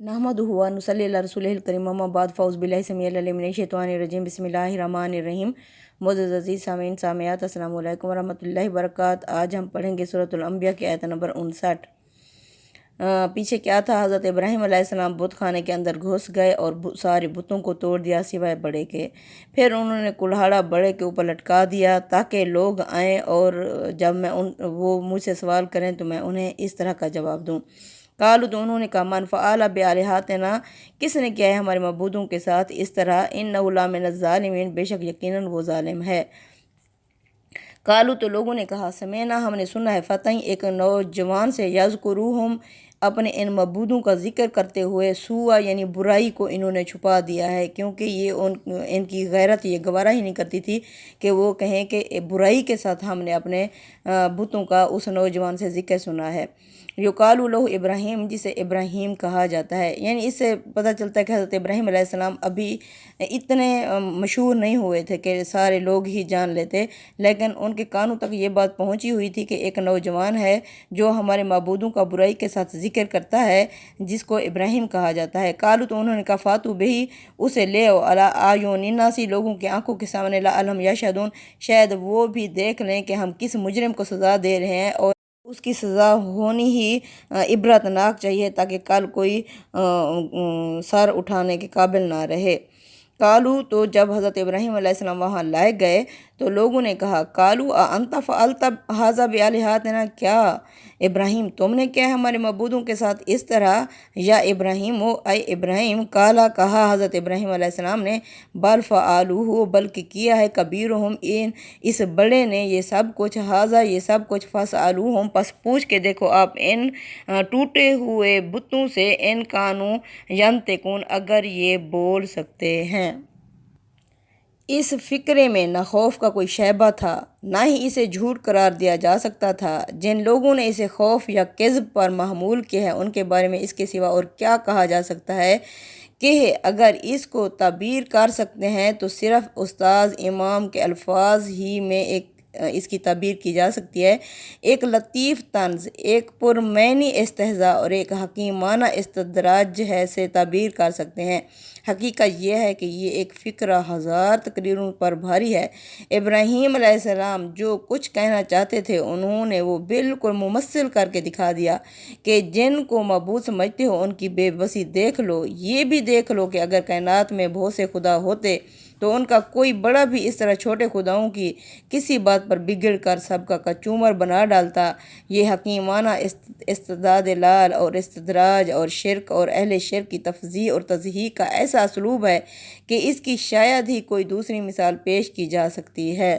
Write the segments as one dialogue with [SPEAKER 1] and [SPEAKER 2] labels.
[SPEAKER 1] नहमदुहु व नुसल्ली अला रसूलिहिल करीम अम्मा बाद फ़ौज़ बिल्लाहि समीइल अलीम मिनश शैतानिर रजीम बिस्मिल्लाहिर रहमानिर रहीम। मुअज़्ज़ज़ अज़ीज़ सामीन सामियात अस्सलामु अलैकुम व रहमतुल्लाहि व बरकातहू। आज हम पढ़ेंगे सूरतुल अंबिया की आयत नंबर 59। पीछे क्या था, हज़रत इब्राहीम अलैहिस्सलाम बुत खाने के अंदर घुस गए और सारे बुतों को तोड़ दिया सिवाय बड़े के। फिर उन्होंने कुल्हाड़ा बड़े के ऊपर लटका दिया ताकि लोग आएँ और जब वो मुझसे सवाल करें तो मैं उन्हें इस तरह का जवाब दूँ। कालू, तो उन्होंने कहा, मन फ़अल बिआलिहतिना, किसने किया है हमारे मबूदों के साथ इस तरह, इन्नहु लमिनज़ ज़ालिमीन, बेशक यकीनन वो जालिम है। कालू, तो लोगों ने कहा, समेना, हमने सुना है, फ़तई, एक नौजवान से, यज़कुरुहुम, अपने इन मबूदों का जिक्र करते हुए, सुआ यानी बुराई को इन्होंने छुपा दिया है, क्योंकि ये इनकी गैरत ये गवारा ही नहीं करती थी कि वो कहें कि बुराई के साथ हमने अपने बुतों का उस नौजवान से जिक्र सुना है। युकालु लहु इब्राहीम, जिसे इब्राहीम कहा जाता है। यानी इससे पता चलता है कि हज़रत इब्राहीम अलैहिस्सलाम अभी इतने मशहूर नहीं हुए थे कि सारे लोग ही जान लेते, लेकिन उनके कानों तक ये बात पहुंची हुई थी कि एक नौजवान है जो हमारे माबूदों का बुराई के साथ जिक्र करता है, जिसको इब्राहीम कहा जाता है। कालू, तो उन्होंने कहा, फातू बिही, उसे ले आओ, अला आयुनिन्नासी, लोगों की आंखों के सामने, लअल्लहुम यशहदून, शायद वो भी देख लें कि हम किस मुजरिम को सज़ा दे रहे हैं, और उसकी सज़ा होनी ही इबरतनाक चाहिए ताकि कल कोई सर उठाने के काबिल ना रहे। कालू, तो जब हज़रत इब्राहीम अलैहिस्सलाम वहाँ लाए गए तो लोगों ने कहा, कालू अंता फ़अलत हाज़ा बिआलिहतिना, क्या इब्राहीम तुमने क्या है हमारे मबूदों के साथ इस तरह। या इब्राहीम हो, ऐ इब्राहीम, काला, कहा हज़रत इब्राहीम अलैहिस्सलाम ने, बल फ़अलूहु, बल्कि किया है, कबीरुहुम, इन इस बड़े ने ये सब कुछ, हाज़ा, ये सब कुछ, फ़सअलूहुम, पस पूछ के देखो आप इन टूटे हुए बुतों से, इन कानू यंतिकून, अगर ये बोल सकते हैं। इस फ़िक्रे में न खौफ का कोई शैबा था, ना ही इसे झूठ करार दिया जा सकता था। जिन लोगों ने इसे खौफ या किज़्ब पर महमूल किया है, उनके बारे में इसके सिवा और क्या कहा जा सकता है कि अगर इसको ताबीर कर सकते हैं तो सिर्फ़ उस्ताद इमाम के अल्फाज ही में इसकी ताबीर की जा सकती है। एक लतीफ़ तंज़, एक पुरमैनी इस्तेहज़ा और एक हकीमाना इस्तदराज है से ताबीर कर सकते हैं। हकीकत यह है कि ये एक फ़िक्रा हज़ार तकरीरों पर भारी है। इब्राहीम अलैहिस्सलाम जो कुछ कहना चाहते थे उन्होंने वो बिल्कुल मुमस्सिल करके दिखा दिया कि जिनको मबूद समझते हो उनकी बेबसी देख लो। ये भी देख लो कि अगर कायनात में बहुत से खुदा होते तो उनका कोई बड़ा भी इस तरह छोटे खुदाओं की किसी बात पर बिगड़ कर सबका कचूमर बना डालता। ये हकीमाना इस्तिदलाल और इस्तदराज और शिरक और अहले शिरक की तफ़ज़ीह और तज़हीक का ऐसा असलूब है कि इसकी शायद ही कोई दूसरी मिसाल पेश की जा सकती है।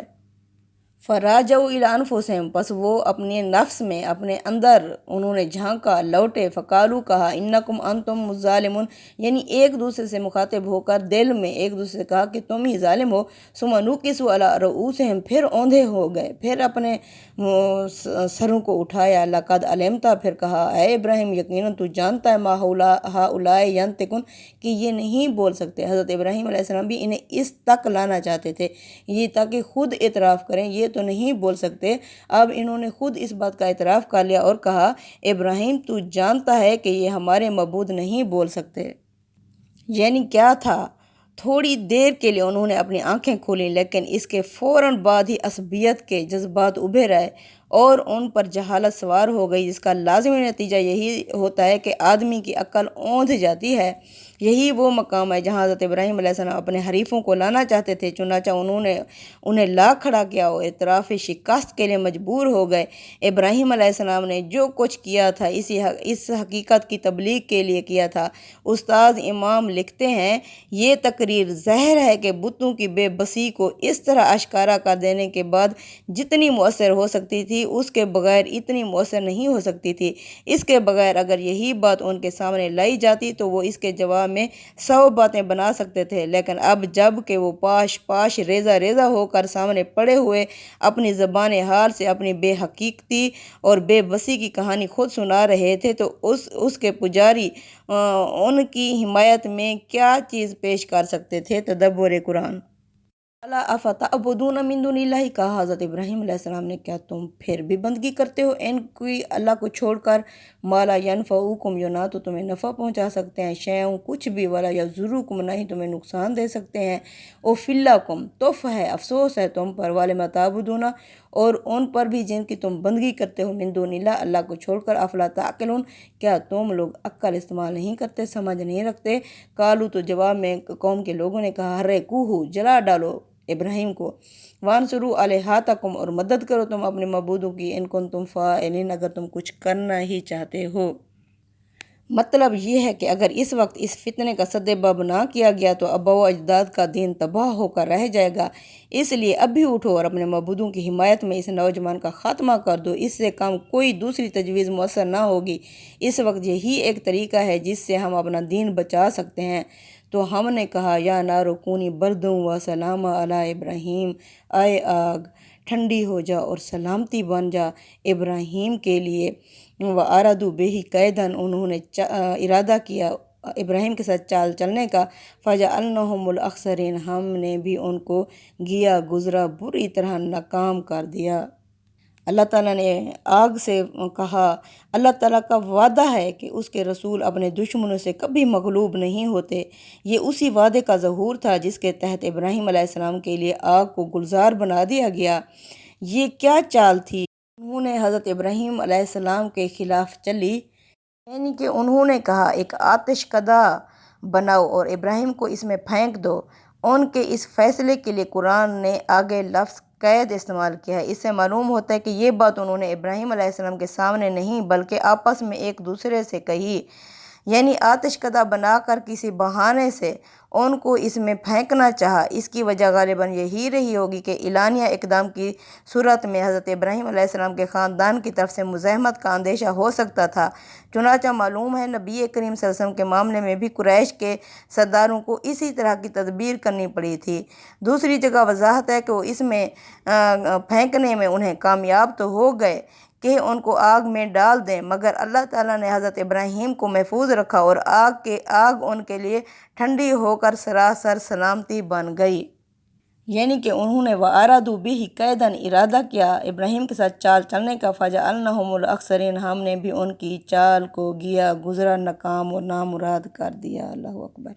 [SPEAKER 1] फ़राजऊ इला अनफुसिहिम, बस वो अपने नफ्स में, अपने अंदर उन्होंने झांका, लौटे। फ़कालू, कहा, इन्नकुम अंतुम मुज़्ज़ालिमून, यानी एक दूसरे से मुखातिब होकर दिल में एक दूसरे से कहा कि तुम ही जालिम हो। सुम्मा नुकिसू अला रुऊसिहिम, फिर औंधे हो गए, फिर अपने सरों को उठाया। लक़द अलिमता, फिर कहा, ऐ इब्राहीम, यकीनन तू जानता है, मा हाउलाए यंतिकुन, कि ये नहीं बोल सकते। हज़रत इब्राहीम अलैहिस्सलाम भी इन्हें इस तक लाना चाहते थे, ये ताकि खुद इतराफ़ करें, ये तो नहीं बोल सकते। अब इन्होंने खुद इस बात का इतराफ़ कर लिया और कहा, इब्राहीम, तू जानता है कि ये हमारे मबूद नहीं बोल सकते। यानी क्या था, थोड़ी देर के लिए उन्होंने अपनी आंखें खोली, लेकिन इसके फ़ौरन बाद ही असबियत के जज्बात उभर आए और उन पर जहालत सवार हो गई, जिसका लाज़िमी नतीजा यही होता है कि आदमी की अक्ल औंध जाती है। यही वो मकाम है जहाँ हज़रत इब्राहीम अलैहिस्सलाम अपने हरीफों को लाना चाहते थे, चुनाचा उन्होंने उन्हें ला खड़ा किया और इतराफ़ शिकस्त के लिए मजबूर हो गए। इब्राहीम अलैहिस्सलाम ने जो कुछ किया था इस हकीकत की तबलीग के लिए किया था। उस्ताद इमाम लिखते हैं, ये तकरीर ज़हर है कि बुतों की बेबसी को इस तरह आश्कारा कर देने के बाद जितनी मुअस्सर हो सकती थी उसके बगैर इतनी मुअस्सर नहीं हो सकती थी। इसके बगैर अगर यही बात उनके सामने लाई जाती तो वो इसके जवाब में 100 बातें बना सकते थे, लेकिन अब जब कि वो पाश पाश रेज़ा रेज़ा होकर सामने पड़े हुए अपनी ज़बान हाल से अपनी बेहकीकती और बेबसी की कहानी खुद सुना रहे थे तो उसके पुजारी उनकी हिमायत में क्या चीज़ पेश कर सकते थे। तदब्बुर कुरान। अला अफ़तअबुदून मिन दुनिल्लाहि, कहा हज़रत इब्राहीम अलैहिस्सलाम ने, क्या तुम फिर भी बंदगी करते हो इनकी अल्लाह को छोड़कर। माला यनफ़उकुम, जो ना तो तुम्हें नफ़ा पहुँचा सकते हैं, शैउन कुछ भी, वाला यज़ुरुकुम, ना ही तुम्हें नुकसान दे सकते हैं। ओ फिल्लाकुम, तोफ़ है, अफसोस है तुम पर, वाले मताबुदूना, और उन पर भी जिनकी तुम बंदगी करते हो, मिन दुनिल्लाह, अल्लाह को छोड़कर। अफ़ला ताक़िलून, क्या तुम लोग अक्ल इस्तेमाल नहीं करते, समझ नहीं रखते। कालू, तो जवाब में कौम के लोगों ने कहा, हर्रिकूहु, जला डालो इब्राहिम को, वानसुरु अलैहातकुम, और मदद करो तुम अपने मबूदों की, इनकुन तुम फ़ाइलिन, अगर तुम कुछ करना ही चाहते हो। मतलब ये है कि अगर इस वक्त इस फितने का सद्देबाब ना किया गया तो अब्बा व अजदाद का दीन तबाह होकर रह जाएगा। इसलिए अब भी उठो और अपने मबूदों की हिमायत में इस नौजवान का ख़ात्मा कर दो। इससे कम कोई दूसरी तजवीज़ मुअस्सर ना होगी। इस वक्त यही एक तरीका है जिससे हम अपना दीन बचा सकते हैं। तो हमने कहा, या नारो कूनी बरदुं व सलामा अला इब्राहीम, आए आग ठंडी हो जा और सलामती बन जा इब्राहीम के लिए। व आरादू बेही कैदन, उन्होंने इरादा किया इब्राहीम के साथ चाल चलने का। फ़जअलनाहुमुल अख़सरीन, हमने भी उनको गिया गुज़रा बुरी तरह नाकाम कर दिया। अल्लाह ताला ने आग से कहा, अल्लाह ताला का वादा है कि उसके रसूल अपने दुश्मनों से कभी मगलूब नहीं होते। ये उसी वादे का ज़हूर था जिसके तहत इब्राहीम अलैहिस्सलाम के लिए आग को गुलजार बना दिया गया। ये क्या चाल थी उन्होंने हज़रत इब्राहीम अलैहिस्सलाम के ख़िलाफ़ चली, यानी कि उन्होंने कहा, एक आतिश कदा बनाओ और इब्राहीम को इसमें फेंक दो। उनके इस फैसले के लिए कुरान ने आगे लफ्ज़ कैद इस्तेमाल किया है। इससे मालूम होता है कि ये बात उन्होंने इब्राहीम अलैहिस्सलाम के सामने नहीं बल्कि आपस में एक दूसरे से कही, यानी आतिशकदा बनाकर किसी बहाने से उनको इसमें फेंकना चाहा। इसकी वजह गालिबन यही रही होगी कि इलानिया इक़दाम की सूरत में हज़रत इब्राहीम अलैहिस्सलाम के ख़ानदान की तरफ से मुज़ाहमत का अंदेशा हो सकता था। चुनांचा मालूम है नबी करीम सल्लल्लाहु अलैहि वसल्लम के मामले में भी कुरैश के सरदारों को इसी तरह की तदबीर करनी पड़ी थी। दूसरी जगह वजाहत है कि वो इसमें फेंकने में उन्हें कामयाब तो हो गए कि उनको आग में डाल दें, मगर अल्लाह ताला ने हज़रत इब्राहीम को महफूज रखा और आग उनके लिए ठंडी होकर सरासर सलामती बन गई। यानी कि उन्होंने व आरादू बिही कैदन, इरादा किया इब्राहीम के साथ चाल चलने का। फ़जअलनाहुमुल अख़सरीन, हमने भी उनकी चाल को गिया गुज़रा नाकाम और नामुराद कर दिया। अल्लाहु अकबर।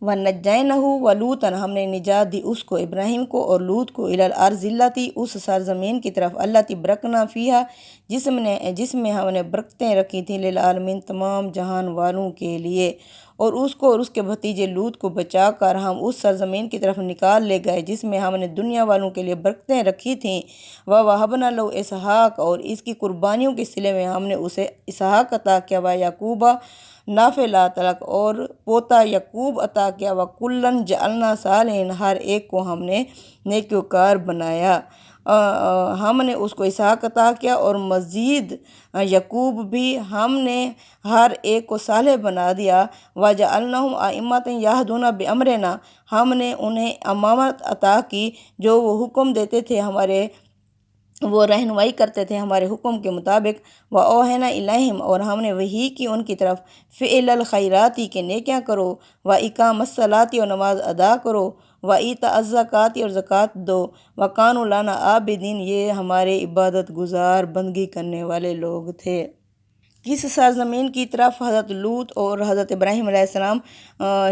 [SPEAKER 1] व नज्जैनहु व लूतन, हमने निजात दी उसको इब्राहीम को और लूत को, इलल अर्ज़िल्लती, उस सरज़मीन की तरफ, अल्लती बरकना फ़ीहा, जिसमें हमने बरकतें रखी थी, लिल आलमीन, तमाम जहान वालों के लिए। और उसको और उसके भतीजे लूत को बचा कर हम उस सरज़मीन की तरफ निकाल ले गए जिसमें हमने दुनिया वालों के लिए बरकतें रखी थीं। व वहबना लहू इसहाक, और इसकी कुर्बानियों के सिले में हमने उसे इसहाक अता किया। व याकूबा नाफिला तलक, और पोता यकूब अता किया। व कुल्लन जअलना सालिहीन, हर एक को हमने नेकोकार बनाया। हमने उसको इसहाक अता किया और मज़ीद यकूब भी हमने हर एक को सालेह बना दिया। व जअलनाहुम अइम्मतन यहदूना बिअमरिना, हमने उन्हें अमामत अता की जो वो हुक्म देते थे वो रहनुमाई करते थे हमारे हुक्म के मुताबिक। व ओहना इलैहिम, और हमने वही की उनकी तरफ, फ़िअलल खैराती, के नेकियां करो, व इकामस सलाती, और नमाज अदा करो, व ईता ज़काती, और ज़कात दो, व कानू लाना आबिदीन, ये हमारे इबादत गुजार बंदगी करने वाले लोग थे। किस सरज़मीन की तरफ हज़रत लूत और हज़रत इब्राहीम अलैहिस्सलाम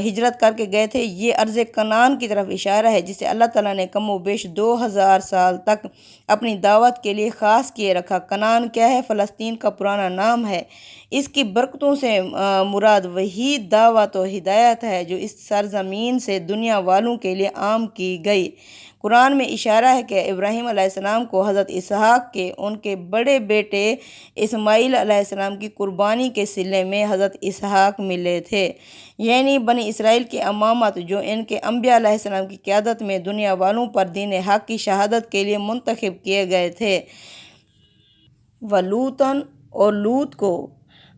[SPEAKER 1] हिजरत करके गए थे, ये अर्ज़ कनान की तरफ इशारा है जिसे अल्लाह ताला ने कम व बेश 2000 साल तक अपनी दावत के लिए ख़ास किए रखा। कनान क्या है? फ़लस्तीन का पुराना नाम है। इसकी बरकतों से मुराद वही दावत और हिदायत है जो इस सरज़मीन से दुनिया वालों के लिए आम की गई। कुरान में इशारा है कि इब्राहीम अलैहिस्सलाम को हज़रत इसहाक के उनके बड़े बेटे इस्माईल अलैहिस्सलाम की कुर्बानी के सिले में हज़रत इसहाक मिले थे, यानी बनी इसराइल की अमामत जो इनके अंबिया अलैहिस्सलाम की क़यादत में दुनिया वालों पर दीन हक़ की शहादत के लिए मुंतखब किए गए थे। वलूतन, और लूत को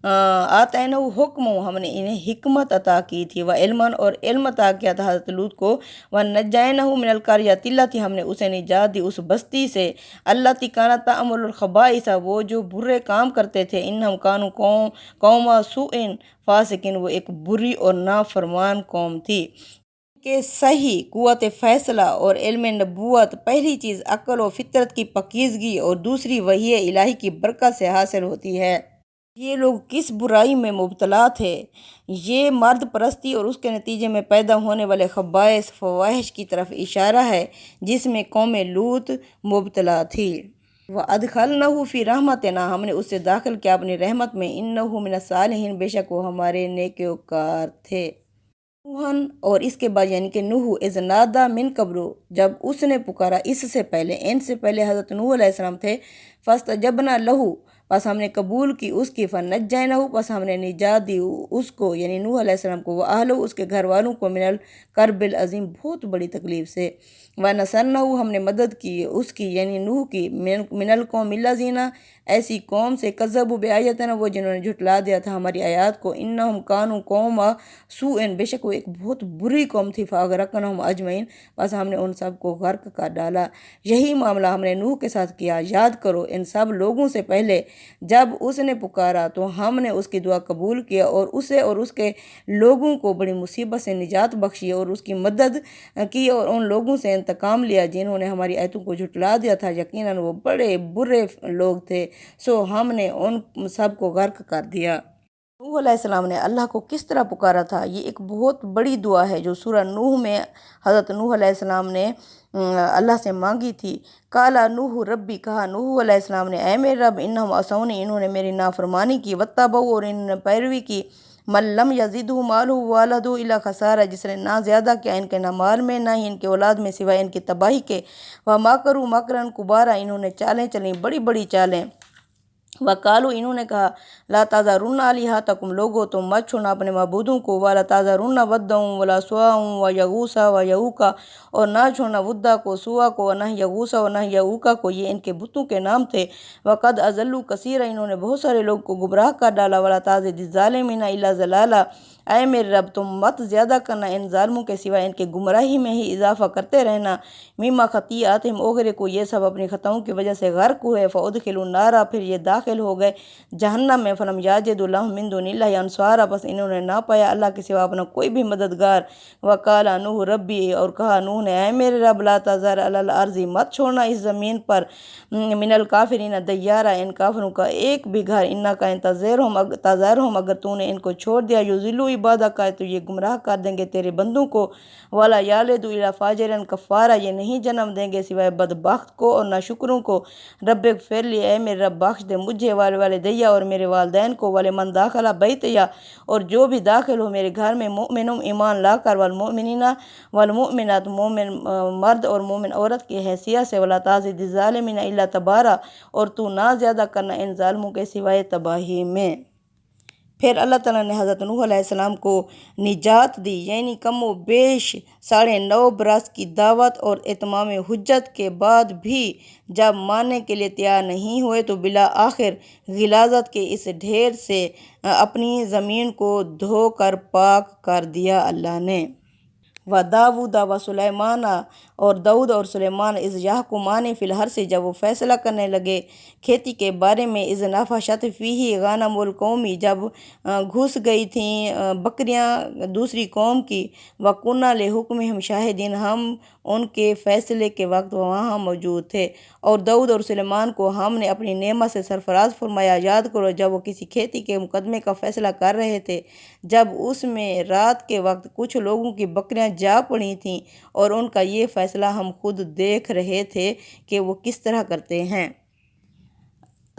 [SPEAKER 1] आतैनहु हुक्म, हमने इन्हें हिकमत अता की थी। व इल्मन, और इल्म अता किया था हज़रत लूत को। व नज्जैनहु मिनल क़रयतिल्लती, हमने उसे निजात दी उस बस्ती से, अल्लती कानत तअमुलुल ख़बाइसा, वो जो बुरे काम करते थे, इन्नहुम कानू कौमा सुइन फ़ासिकिन, वो एक बुरी और नाफरमान कौम थी। کہ صحیح قوت فیصلہ اور علم نبوت پہلی چیز عقل و فطرت کی پاکیزگی اور دوسری وحی الہی کی برکت سے حاصل ہوتی ہے۔ یہ لوگ کس برائی میں مبتلا تھے؟ یہ مرد پرستی اور اس کے نتیجے میں پیدا ہونے والے خبائث فواحش کی طرف اشارہ ہے جس میں قوم لوط مبتلا تھی۔ وَأَدْخَلْنَهُ فِي رَحْمَتِنَا، ہم نے اسے داخل کیا اپنی رحمت میں، إِنَّهُ مِنَ الصَّالِحِينَ، بے شک وہ ہمارے نیکوکار تھے۔ نوحًا، اور اس کے بعد یعنی کہ نوح، اذ نادا من قبل، جب اس نے پکارا اس سے پہلے، ان سے پہلے حضرت نوح علیہ السلام تھے، فاستجبنا لہو، پس ہم نے قبول کی اس کی، فنجیناہ، پس ہم نے نجات دی اس کو یعنی نوح علیہ السلام کو، واہلہ، اس کے گھر والوں کو، من الکرب العظیم، بہت بڑی تکلیف سے، ونصرناہ، ہم نے مدد کی اس کی یعنی نوح کی، من القوم الذین، ایسی قوم سے، کذبوا بآیاتنا، وہ جنہوں نے جھٹلا دیا تھا ہماری آیات کو، انہم کانوا قوم سوء، بے شک وہ ایک بہت بری قوم تھی، فاغرقناہم اجمعین، بس ہم نے ان سب کو غرق کر ڈالا۔ یہی معاملہ ہم نے نوح کے ساتھ کیا، یاد کرو ان سب لوگوں سے پہلے جب اس نے پکارا تو ہم نے اس کی دعا قبول کیا اور اسے اور اس کے لوگوں کو بڑی مصیبت سے نجات بخشی اور اس کی مدد کی اور ان لوگوں سے انتقام لیا جنہوں نے ہماری آیتوں کو جھٹلا دیا تھا، یقیناً وہ بڑے برے لوگ تھے، سو ہم نے ان سب کو غرق کر دیا۔ نوح علیہ السلام نے اللہ کو کس طرح پکارا تھا؟ یہ ایک بہت بڑی دعا ہے جو سورہ نوح میں حضرت نوح علیہ السلام نے اللہ سے مانگی تھی۔ قالا نوح ربی، کہا نوح علیہ السلام نے اے میرے رب، انہم عصونی، انہوں نے میری نافرمانی کی، واتبعوا، اور انہوں نے پیروی کی، من لم یزدہ مالہ وولدہ الا خسارہ، جس نے نہ زیادہ کیا ان کے نہ مال میں نہ ہی ان کے اولاد میں سوائے ان کی تباہی کے، ومکروا مکرا کبارا، انہوں نے چالیں چلیں بڑی بڑی چالیں، وقالو، انہوں نے کہا، لا تذرن آلہتکم، لوگو تم مت چھوڑنا اپنے معبودوں کو، ولا تذرن ودا ولا سواع ویغوث ویعوق، اور نہ چھوڑنا ودا کو، سوا کو، اور نہ یغوث اور نہ یعوق کو، یہ ان کے بتوں کے نام تھے، وقد اضلوا کثیرا، انہوں نے بہت سارے لوگ کو گمراہ کر ڈالا، ولا تزد الظالمین الا ضلالا، اے میرے رب تم مت زیادہ کرنا ان ظالموں کے سوائے ان کے گمراہی میں ہی اضافہ کرتے رہنا، مما خطیئاتہم اغرقوا، یہ سب اپنی خطاؤں کی وجہ سے غرق ہوئے، فادخلوا النار، پھر یہ داخل ہو گئے جہنم میں، فلم یجدوا لہم من دون اللہ انصارا، بس انہوں نے نہ پایا اللہ کے سوا اپنا کوئی بھی مددگار، وقال نوح ربی، اور کہا نوح نے اے میرے رب، لا تذر علی الارض، مت چھوڑنا اس زمین پر، من الکافرین دیارا، ان کافروں کا ایک بھی گھر، انکا ان تذرہم، اگر تو نے ان کو چھوڑ دیا، یضلوا عبادک، تو یہ گمراہ کر دیں گے تیرے بندوں کو، ولا یلدوا الا فاجرا کفارا، یہ نہیں جنم دیں گے سوائے بدبخت کو اور ناشکروں کو، رب اغفر لی، اے میرے رب بخش دے مجھے، والوالدیہ، اور میرے والدین کو، ولمن دخل بیتیا، اور جو بھی داخل ہو میرے گھر میں، مؤمن ایمان لا کر، والمؤمنین والمؤمنات، مومن مرد اور مومن عورت کی حیثیت سے، ولا تزد الظالمین الا تبارا، اور تو نہ زیادہ کرنا ان ظالموں کے سوائے تباہی میں۔ پھر اللہ تعالیٰ نے حضرت نوح علیہ السلام کو نجات دی، یعنی کم و بیش 9.5 برس کی دعوت اور اتمام حجت کے بعد بھی جب ماننے کے لیے تیار نہیں ہوئے تو بالآخر غلاظت کے اس ڈھیر سے اپنی زمین کو دھو کر پاک کر دیا اللہ نے۔ وَدَاوُدَ وَسُلَیمَانَ، اور داؤد اور سلیمان، اذ یحکمان فی الحرث، جب وہ فیصلہ کرنے لگے کھیتی کے بارے میں، اذ نفشت فیہ غنم القوم، جب گھس گئی تھیں بکریاں دوسری قوم کی، وَكُنَّا لِحُکمِہِمْ شاہدین، ہم ان کے فیصلے کے وقت وہاں موجود تھے، اور داؤد اور سلیمان کو ہم نے اپنی نعمت سے سرفراز فرمایا۔ یاد کرو جب وہ کسی کھیتی کے مقدمے کا فیصلہ کر رہے تھے، جب اس میں رات کے وقت کچھ لوگوں کی بکریاں جا پڑی تھیں، اور ان کا یہ فیصلہ ہم خود دیکھ رہے تھے کہ وہ کس طرح کرتے ہیں۔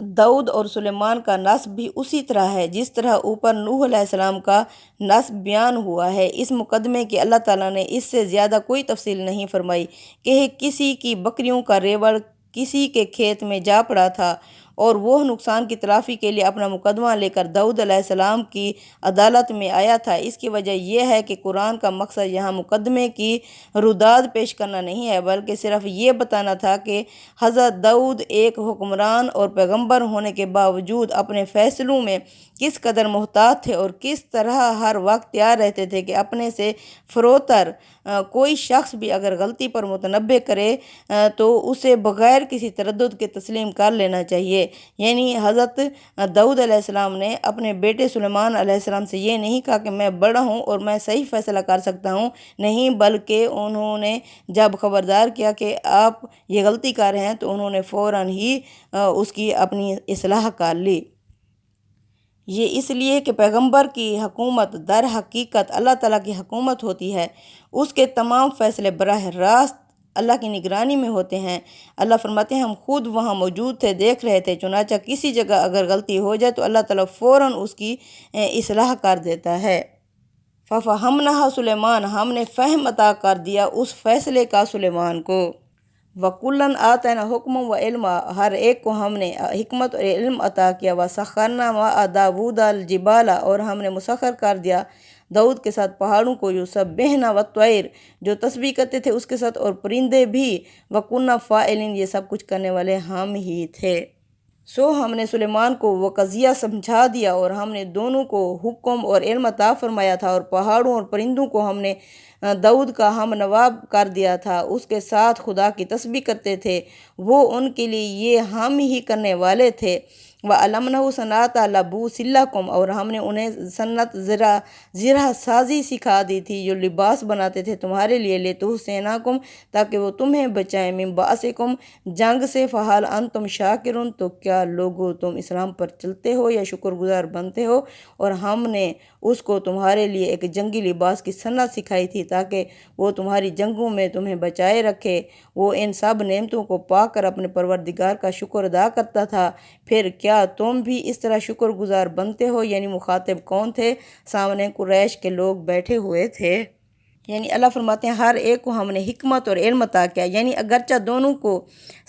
[SPEAKER 1] داؤد اور سلیمان کا نسب بھی اسی طرح ہے جس طرح اوپر نوح علیہ السلام کا نسب بیان ہوا ہے۔ اس مقدمے کی اللہ تعالیٰ نے اس سے زیادہ کوئی تفصیل نہیں فرمائی کہ کسی کی بکریوں کا ریوڑ کسی کے کھیت میں جا پڑا تھا، اور وہ نقصان کی تلافی کے لیے اپنا مقدمہ لے کر داؤد علیہ السلام کی عدالت میں آیا تھا۔ اس کی وجہ یہ ہے کہ قرآن کا مقصد یہاں مقدمے کی رداد پیش کرنا نہیں ہے، بلکہ صرف یہ بتانا تھا کہ حضرت داؤد ایک حکمران اور پیغمبر ہونے کے باوجود اپنے فیصلوں میں کس قدر محتاط تھے، اور کس طرح ہر وقت تیار رہتے تھے کہ اپنے سے فروتر کوئی شخص بھی اگر غلطی پر متنبہ کرے تو اسے بغیر کسی تردد کے تسلیم کر لینا چاہیے۔ تھے، یعنی حضرت داؤد علیہ السلام نے اپنے بیٹے سلیمان علیہ السلام سے یہ نہیں کہا کہ میں بڑا ہوں اور میں صحیح فیصلہ کر سکتا ہوں، نہیں، بلکہ انہوں نے جب خبردار کیا کہ آپ یہ غلطی کر رہے ہیں تو انہوں نے فوراً ہی اس کی اپنی اصلاح کر لی۔ یہ اس لیے کہ پیغمبر کی حکومت در حقیقت اللہ تعالیٰ کی حکومت ہوتی ہے، اس کے تمام فیصلے براہ راست اللہ کی نگرانی میں ہوتے ہیں۔ اللہ فرماتے ہیں ہم خود وہاں موجود تھے، دیکھ رہے تھے، چنانچہ کسی جگہ اگر غلطی ہو جائے تو اللہ تعالیٰ فوراً اس کی اصلاح کر دیتا ہے۔ فَفَهَمْنَهَا سلیمان، ہم نے فہم عطا کر دیا اس فیصلے کا سلیمان کو۔ وَكُلًّا آتَيْنَا حُكْمًا وَعِلْمًا، ہر ایک کو ہم نے حکمت اور علم عطا کیا۔ وَسَخَّرْنَا مَعَ دَاوُودَ الْجِبَالَ، اور ہم نے مسخر کر دیا داؤد کے ساتھ پہاڑوں کو، یُسَبِّحْنَ وَالطَّيْرَ، جو تسبیح کرتے تھے اس کے ساتھ، اور پرندے بھی۔ وَكُنَّا فَاعِلِينَ، یہ سب کچھ کرنے والے ہم ہی تھے۔ سو ہم نے سلیمان کو وہ قضیہ سمجھا دیا اور ہم نے دونوں کو حکم اور علم عطا فرمایا تھا، اور پہاڑوں اور پرندوں کو ہم نے داؤد کا ہم نواب کر دیا تھا، اس کے ساتھ خدا کی تسبیح کرتے تھے، وہ ان کے لیے یہ ہم ہی کرنے والے تھے۔ وَعَلَّمْنَاهُ صَنْعَةَ لَبُوسٍ لَكُمْ، اور ہم نے انہیں صنعت زرہ سازی سکھا دی تھی، جو لباس بناتے تھے تمہارے لیے، لِتُحْصِنَكُمْ، تاکہ وہ تمہیں بچائیں، مِن بَأْسِكُمْ، جنگ سے، فَهَلْ أَنْتُمْ شَاكِرُونَ، تو کیا لوگو تم اسلام پر چلتے ہو یا شکر گزار بنتے ہو؟ اور ہم نے اس کو تمہارے لیے ایک جنگی لباس کی صنعت سکھائی تھی تاکہ وہ تمہاری جنگوں میں تمہیں بچائے رکھے۔ وہ ان سب نعمتوں کو پا کر اپنے پروردگار کا شکر ادا کرتا تھا۔ پھر کیا تم بھی اس طرح شکر گزار بنتے ہو؟ یعنی مخاطب کون تھے؟ سامنے قریش کے لوگ بیٹھے ہوئے تھے۔ یعنی اللہ فرماتے ہیں ہر ایک کو ہم نے حکمت اور علم عطا کیا، یعنی اگرچہ دونوں کو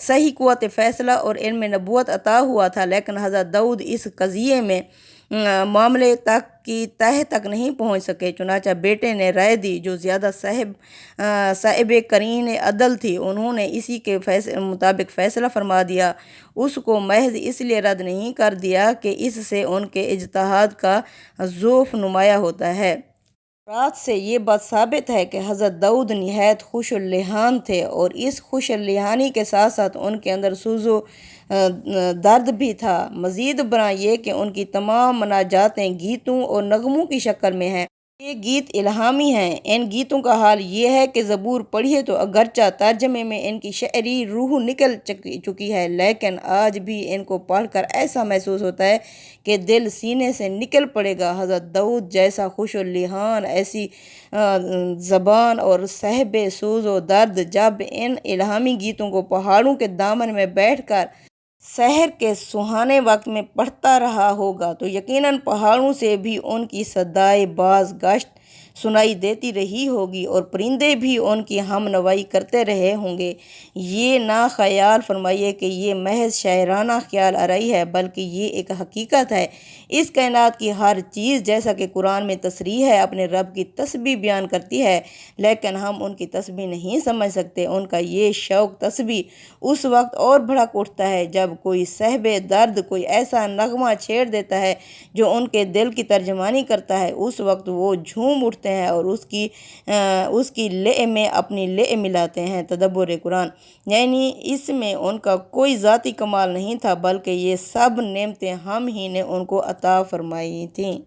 [SPEAKER 1] صحیح قوت فیصلہ اور علم نبوت عطا ہوا تھا، لیکن حضرت داؤد اس قضیے میں معاملے تک کی تہ تک نہیں پہنچ سکے، چنانچہ بیٹے نے رائے دی جو زیادہ صاحب قرین عدل تھی، انہوں نے اسی کے مطابق فیصلہ فرما دیا، اس کو محض اس لیے رد نہیں کر دیا کہ اس سے ان کے اجتہاد کا ضعف نمایاں ہوتا ہے۔ رات سے یہ بات ثابت ہے کہ حضرت داؤد نہایت خوش اللحان تھے، اور اس خوش اللحانی کے ساتھ ساتھ ان کے اندر سوز و درد بھی تھا۔ مزید برآں یہ کہ ان کی تمام مناجاتیں گیتوں اور نغموں کی شکل میں ہیں۔ یہ گیت الہامی ہیں۔ ان گیتوں کا حال یہ ہے کہ زبور پڑھیے تو اگرچہ ترجمے میں ان کی شعری روح نکل چکی ہے، لیکن آج بھی ان کو پڑھ کر ایسا محسوس ہوتا ہے کہ دل سینے سے نکل پڑے گا۔ حضرت داؤد جیسا خوش اللحان، ایسی زبان اور صاحب سوز و درد جب ان الہامی گیتوں کو پہاڑوں کے دامن میں بیٹھ کر سحر کے سہانے وقت میں پڑھتا رہا ہوگا تو یقیناً پہاڑوں سے بھی ان کی صدائے باز گشت سنائی دیتی رہی ہوگی، اور پرندے بھی ان کی ہم نوائی کرتے رہے ہوں گے۔ یہ نہ خیال فرمائیے کہ یہ محض شاعرانہ خیال آرائی ہے، بلکہ یہ ایک حقیقت ہے۔ اس کائنات کی ہر چیز، جیسا کہ قرآن میں تصریح ہے، اپنے رب کی تسبیح بیان کرتی ہے، لیکن ہم ان کی تسبیح نہیں سمجھ سکتے۔ ان کا یہ شوق تسبیح اس وقت اور بھڑک اٹھتا ہے جب کوئی صاحب درد کوئی ایسا نغمہ چھیڑ دیتا ہے جو ان کے دل کی ترجمانی کرتا ہے، اس وقت وہ جھوم اٹھتے ہیں اور اس کی لے میں اپنی لے ملاتے ہیں۔ تدبر قرآن، یعنی اس میں ان کا کوئی ذاتی کمال نہیں تھا، بلکہ یہ سب نعمتیں ہم ہی نے ان کو عطا فرمائی تھیں۔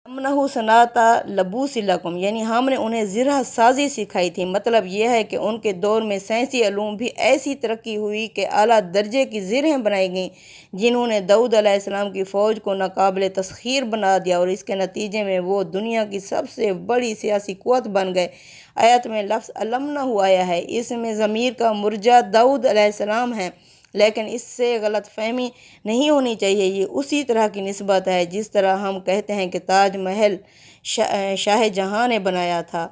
[SPEAKER 1] وَعَلَّمْنَاهُ صَنْعَةَ لَبُوسٍ لَكُمْ، یعنی ہم نے انہیں زرہ سازی سکھائی تھی۔ مطلب یہ ہے کہ ان کے دور میں سائنسی علوم بھی ایسی ترقی ہوئی کہ اعلیٰ درجے کی زرہیں بنائی گئیں، جنہوں نے داؤد علیہ السلام کی فوج کو ناقابل تسخیر بنا دیا، اور اس کے نتیجے میں وہ دنیا کی سب سے بڑی سیاسی قوت بن گئے۔ آیت میں لفظ علمناہ آیا ہے، اس میں ضمیر کا مرجع داؤد علیہ السلام ہے، لیکن اس سے غلط فہمی نہیں ہونی چاہیے۔ یہ اسی طرح کی نسبت ہے جس طرح ہم کہتے ہیں کہ تاج محل شاہ جہاں نے بنایا تھا۔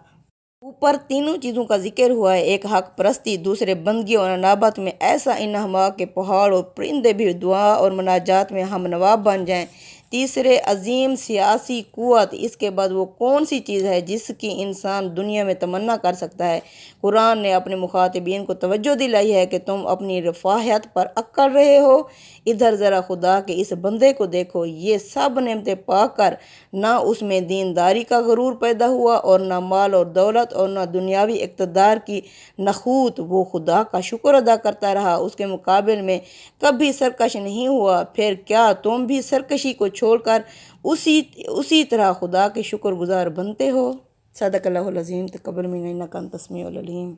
[SPEAKER 1] اوپر تینوں چیزوں کا ذکر ہوا ہے، ایک حق پرستی، دوسرے بندگی اور انابت میں ایسا انہماک کہ پہاڑ اور پرندے بھی دعا اور مناجات میں ہم نواب بن جائیں، تیسرے عظیم سیاسی قوت، اس کے بعد وہ کون سی چیز ہے جس کی انسان دنیا میں تمنا کر سکتا ہے؟ قرآن نے اپنے مخاطبین کو توجہ دلائی ہے کہ تم اپنی رفاہیت پر اکڑ رہے ہو، ادھر ذرا خدا کے اس بندے کو دیکھو، یہ سب نعمتیں پا کر نہ اس میں دینداری کا غرور پیدا ہوا اور نہ مال اور دولت اور نہ دنیاوی اقتدار کی نخوت، وہ خدا کا شکر ادا کرتا رہا، اس کے مقابل میں کبھی سرکش نہیں ہوا۔ پھر کیا تم بھی سرکشی کو چھوڑ کر اسی طرح خدا کے شکر گزار بنتے ہو؟ صدق اللہ العظیم، تقبل منا انک انت السمیع العلیم۔